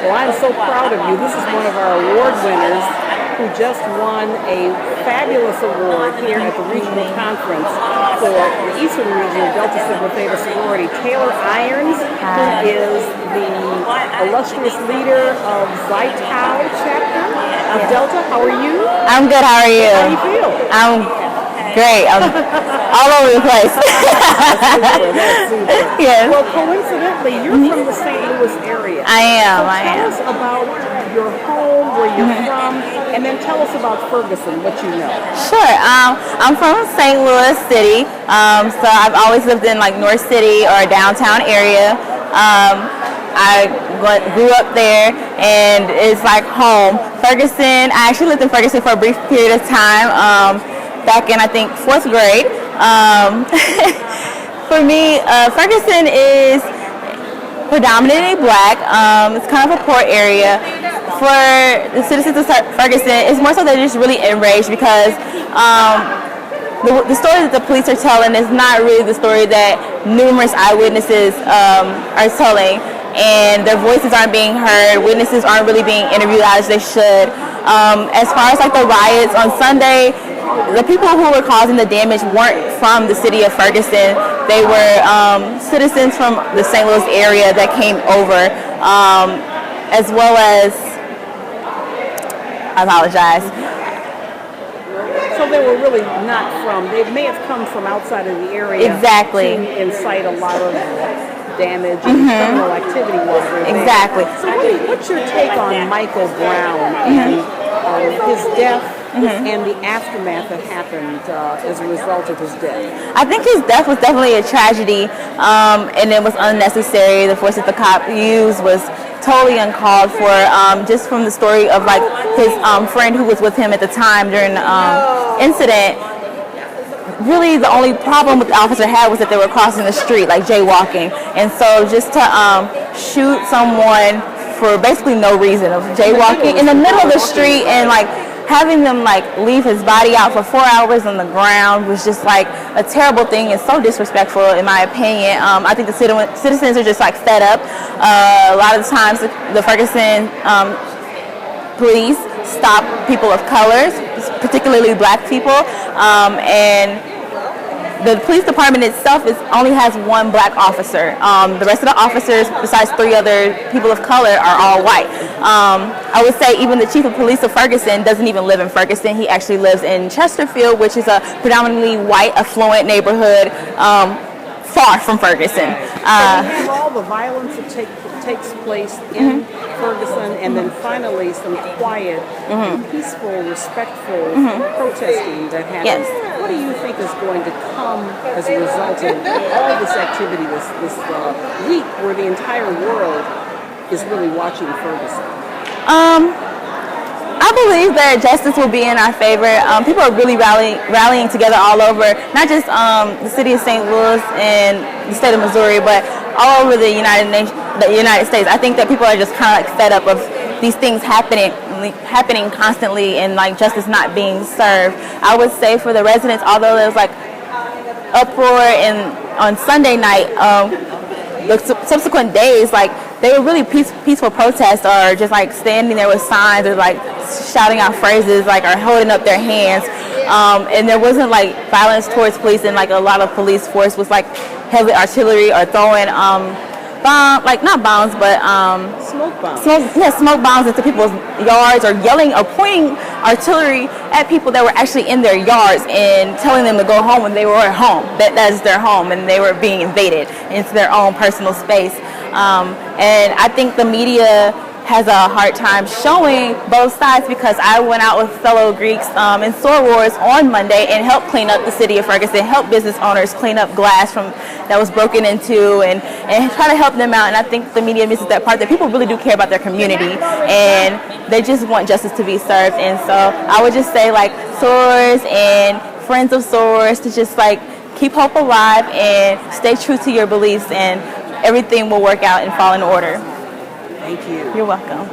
Well, I'm so proud of you. This is one of our award winners who just won a fabulous award here at the regional conference for the Eastern Region of Delta Sigma Theta sorority. Taylor Irons, who is the illustrious leader of Xi Tau chapter of Delta. How are you? I'm good. How are you? How do you feel? I'm great. I'm all over the place. That's super. Yes. Well, coincidentally, you're from the St. Louis area. I am. So tell us about your home, where you're from, and then tell us about Ferguson, what you know. Sure. I'm from St. Louis City, so I've always lived in like North City or downtown area. I grew up there, and it's like home. Ferguson. I actually lived in Ferguson for a brief period of time. Back in, I think, 4th grade. For me, Ferguson is predominantly black. It's kind of a poor area. For the citizens of Ferguson, it's more so they're just really enraged because the story that the police are telling is not really the story that numerous eyewitnesses are telling, and their voices aren't being heard. Witnesses aren't really being interviewed as they should. As far as like the riots on Sunday, the people who were causing the damage weren't from the city of Ferguson. They were citizens from the St. Louis area that came over, as well as, I apologize. So they were really not from, they may have come from outside of the area. Exactly. To incite a lot of damage and criminal activity while they're there. Exactly. So what's your take on Michael Brown and his death and the aftermath that happened as a result of his death? I think his death was definitely a tragedy, and it was unnecessary. The force that the cop used was totally uncalled for, just from the story of like his friend who was with him at the time during the incident. Really, the only problem with the officer had was that they were crossing the street, like jaywalking, and so just to shoot someone for basically no reason of jaywalking in the middle of the street and like having them like leave his body out for 4 hours on the ground was just like a terrible thing and so disrespectful in my opinion. I think the citizens are just like fed up. A lot of the times the Ferguson police stop people of colors, particularly black people, and the police department itself only has one black officer. The rest of the officers, besides 3 other people of color, are all white. I would say even the chief of police of Ferguson doesn't even live in Ferguson. He actually lives in Chesterfield, which is a predominantly white, affluent neighborhood far from Ferguson. All the violence that takes place in Ferguson, and then finally some quiet, peaceful, respectful protesting that happens. Yes. What do you think is going to come as a result of all this activity this week where the entire world is really watching Ferguson? I believe that justice will be in our favor. People are really rallying together all over, not just the city of St. Louis and the state of Missouri, but all over the United States. I think that people are just kind of like fed up of these things happening constantly and like justice not being served. I would say for the residents, although there's like uproar on Sunday night, the subsequent days, like they were really peaceful protests, or just like standing there with signs or like shouting out phrases, like or holding up their hands, and there wasn't like violence towards police, and like a lot of police force was like heavy artillery or throwing like not bombs, but smoke bombs. Smoke bombs into people's yards, or yelling or pointing artillery at people that were actually in their yards and telling them to go home when they were at home. That's their home, and they were being invaded into their own personal space. And I think the media has a hard time showing both sides, because I went out with fellow Greeks in sorors on Monday and helped clean up the city of Ferguson, help business owners clean up glass that was broken into, and try to help them out. And I think the media misses that part, that people really do care about their community and they just want justice to be served. And so I would just say, like, sorors and friends of sorors, to just like keep hope alive and stay true to your beliefs, and everything will work out and fall in order. Thank you. You're welcome.